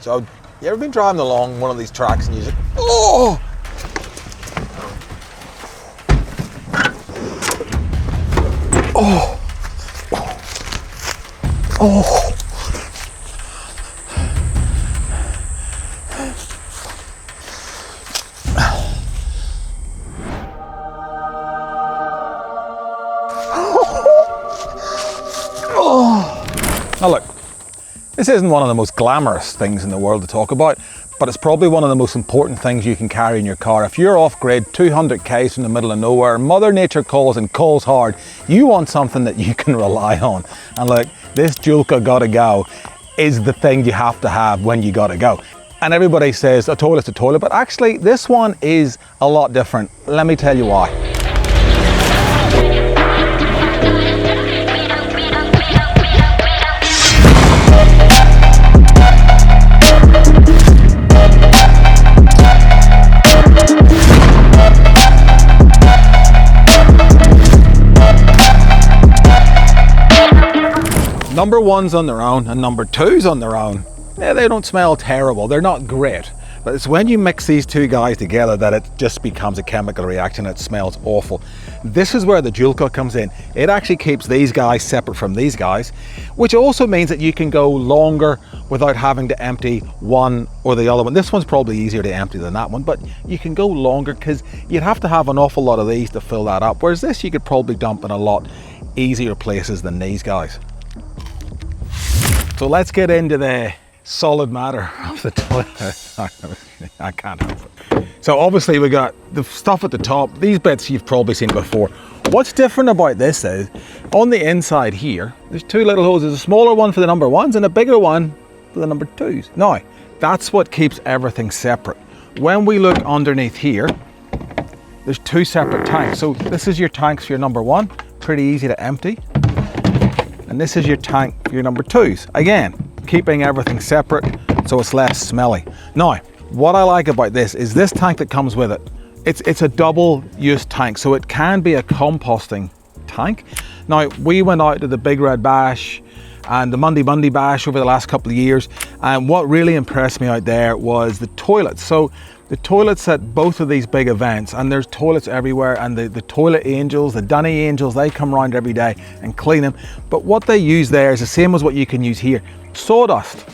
So, you ever been driving along one of these tracks and you just, oh! Oh! Oh! Now look, this isn't one of the most glamorous things in the world to talk about, but it's probably one of the most important things you can carry in your car. If you're off grid, 200 k's from the middle of nowhere, Mother Nature calls and calls hard, you want something that you can rely on. And look, this Julka gotta go is the thing you have to have when you gotta go. And everybody says a toilet's a toilet, but actually this one is a lot different. Let me tell you why. Number ones on their own and number twos on their own, yeah, they don't smell terrible, they're not great. But it's when you mix these two guys together that it just becomes a chemical reaction. It smells awful. This is where the Julka comes in. It actually keeps these guys separate from these guys, which also means that you can go longer without having to empty one or the other one. This one's probably easier to empty than that one, but you can go longer because you'd have to have an awful lot of these to fill that up. Whereas this you could probably dump in a lot easier places than these guys. So let's get into the solid matter of the toilet. I can't help it. So obviously we got the stuff at the top. These bits you've probably seen before. What's different about this is, on the inside here, there's two little holes. There's a smaller one for the number ones and a bigger one for the number twos. Now, that's what keeps everything separate. When we look underneath here, there's two separate tanks. So this is your tanks for your number one, pretty easy to empty. And this is your tank for your number twos. Again, keeping everything separate so it's less smelly. Now, what I like about this is this tank that comes with it. It's a double use tank, so it can be a composting tank. Now, we went out to the Big Red Bash and the Monday Bash over the last couple of years, and what really impressed me out there was the toilets. So the toilets at both of these big events, and there's toilets everywhere, and the toilet angels, the dunny angels, they come around every day and clean them. But what they use there is the same as what you can use here. Sawdust.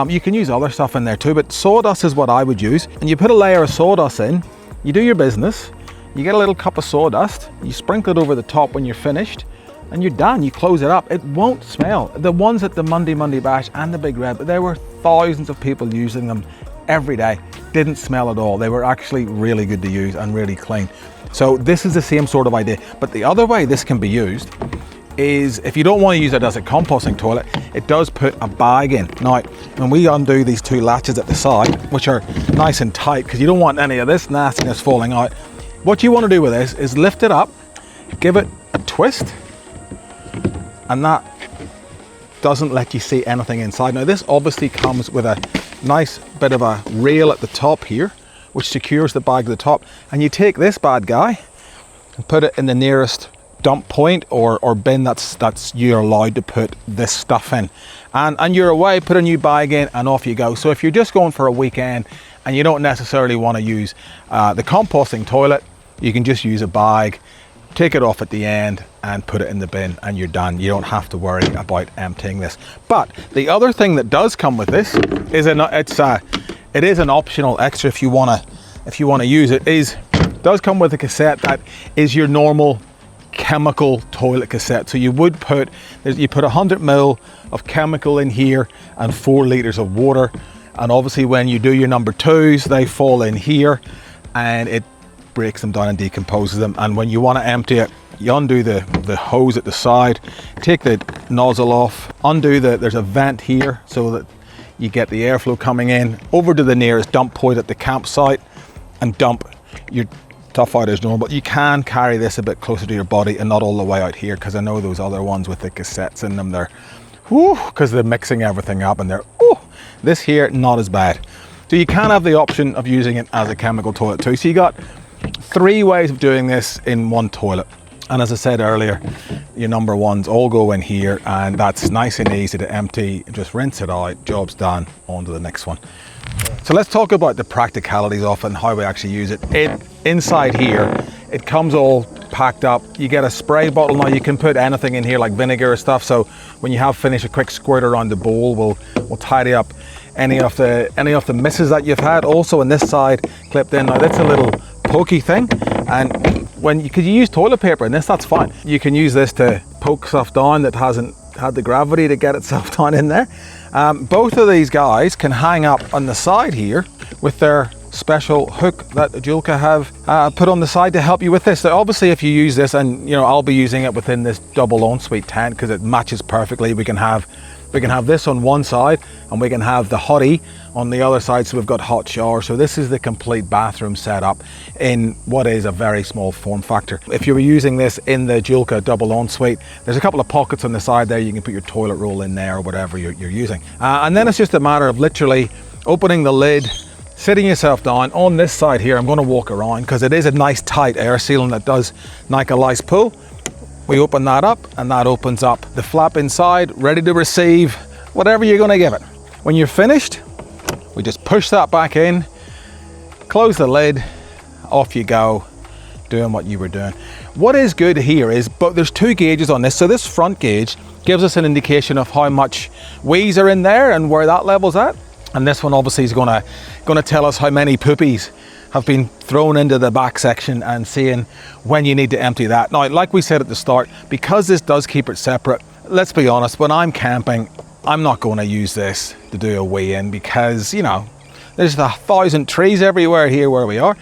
You can use other stuff in there too, but sawdust is what I would use. And you put a layer of sawdust in, you do your business, you get a little cup of sawdust, you sprinkle it over the top when you're finished, and you're done. You close it up. It won't smell. The ones at the Monday Bash and the Big Red, there were thousands of people using them every day. Didn't smell at all. They were actually really good to use and really clean. So this is the same sort of idea. But the other way this can be used is, if you don't want to use it as a composting toilet, it does put a bag in. Now, when we undo these two latches at the side, which are nice and tight because you don't want any of this nastiness falling out, what you want to do with this is lift it up, give it a twist, and that doesn't let you see anything inside. Now, this obviously comes with a nice bit of a rail at the top here, which secures the bag at the top, and you take this bad guy and put it in the nearest dump point or bin that's you're allowed to put this stuff in, and you're away. Put a new bag in and off you go. So if you're just going for a weekend and you don't necessarily want to use the composting toilet, you can just use a bag, take it off at the end and put it in the bin, and you're done. You don't have to worry about emptying this. But the other thing that does come with this is it is an optional extra if you want to use it. It does come with a cassette that is your normal chemical toilet cassette. So you put 100 ml of chemical in here and 4 liters of water, and obviously when you do your number twos, they fall in here and it breaks them down and decomposes them. And when you want to empty it, you undo the hose at the side, take the nozzle off, there's a vent here so that you get the airflow coming in over to the nearest dump point at the campsite and dump your stuff out as normal. You can carry this a bit closer to your body and not all the way out here, because I know those other ones with the cassettes in them, they're because they're mixing everything up, and this here not as bad. So you can have the option of using it as a chemical toilet too. So you got 3 ways of doing this in one toilet. And as I said earlier, your number ones all go in here, and that's nice and easy to empty. Just rinse it out, job's done, on to the next one. So let's talk about the practicalities of it and how we actually use it. Inside here, it comes all packed up. You get a spray bottle now. You can put anything in here like vinegar or stuff. So when you have finished, a quick squirt around the bowl will tidy up any of the misses that you've had. Also on this side, clipped in. Now that's a little pokey thing, and you could use toilet paper in this, that's fine. You can use this to poke stuff down that hasn't had the gravity to get itself down in there. Both of these guys can hang up on the side here with their special hook that Julka have put on the side to help you with this. So obviously if you use this, and you know, I'll be using it within this double ensuite tent because it matches perfectly. We can have this on one side and we can have the hottie on the other side, so we've got hot shower. So this is the complete bathroom setup in what is a very small form factor. If you were using this in the Julka double ensuite, there's a couple of pockets on the side there. You can put your toilet roll in there or whatever you're using. And then it's just a matter of literally opening the lid, sitting yourself down. On this side here, I'm going to walk around because it is a nice tight air sealing that does like a nice pull. We open that up and that opens up the flap inside, ready to receive whatever you're going to give it. When you're finished, we just push that back in, close the lid, off you go, doing what you were doing. What is good here is, but there's two gauges on this. So this front gauge gives us an indication of how much wheeze are in there and where that level's at. And this one obviously is gonna tell us how many poopies have been thrown into the back section and seeing when you need to empty that. Now, like we said at the start, because this does keep it separate, let's be honest, when I'm camping, I'm not going to use this to do a weigh-in because, you know, there's 1,000 trees everywhere here where we are.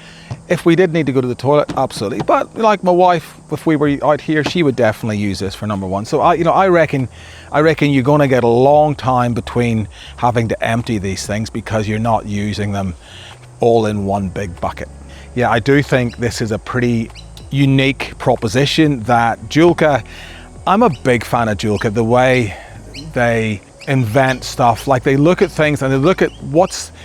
If we did need to go to the toilet, absolutely. But like my wife, if we were out here, she would definitely use this for number one. So I reckon you're going to get a long time between having to empty these things because you're not using them all in one big bucket. Yeah, I do think this is a pretty unique proposition that Julka, I'm a big fan of Julka, the way they invent stuff. Like they look at things and they look at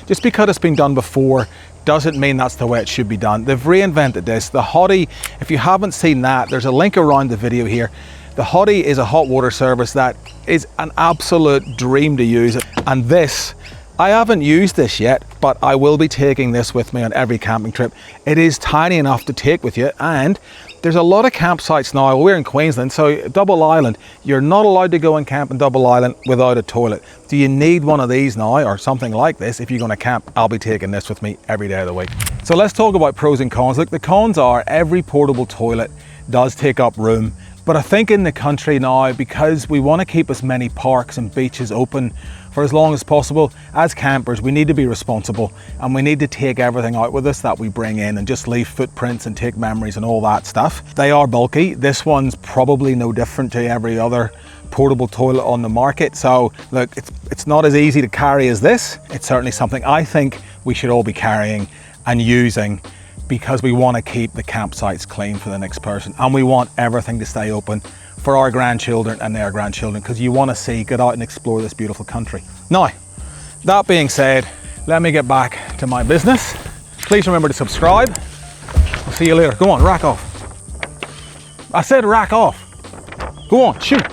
just because it's been done before doesn't mean that's the way it should be done. They've reinvented this. The hottie, if you haven't seen that, there's a link around the video here. The hottie is a hot water service that is an absolute dream to use. And this, I haven't used this yet, but I will be taking this with me on every camping trip. It is tiny enough to take with you, and there's a lot of campsites now. We're in Queensland, so Double Island, you're not allowed to go and camp in Double Island without a toilet. Do you need one of these now or something like this? If you're going to camp, I'll be taking this with me every day of the week. So let's talk about pros and cons. Look, the cons are every portable toilet does take up room. But I think in the country now, because we want to keep as many parks and beaches open for as long as possible, as campers, we need to be responsible and we need to take everything out with us that we bring in and just leave footprints and take memories and all that stuff. They are bulky. This one's probably no different to every other portable toilet on the market. So look, it's not as easy to carry as this. It's certainly something I think we should all be carrying and using, because we want to keep the campsites clean for the next person, and we want everything to stay open for our grandchildren and their grandchildren, because you want to get out and explore this beautiful country. Now, that being said, let me get back to my business. Please remember to subscribe. I'll see you later. Go on, rack off. I said rack off. Go on, shoot.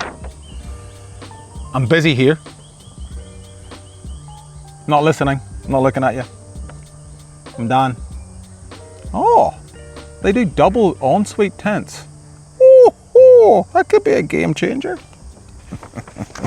I'm busy here. Not listening, not looking at you. I'm done. Oh, they do double ensuite tents. Oh, that could be a game changer.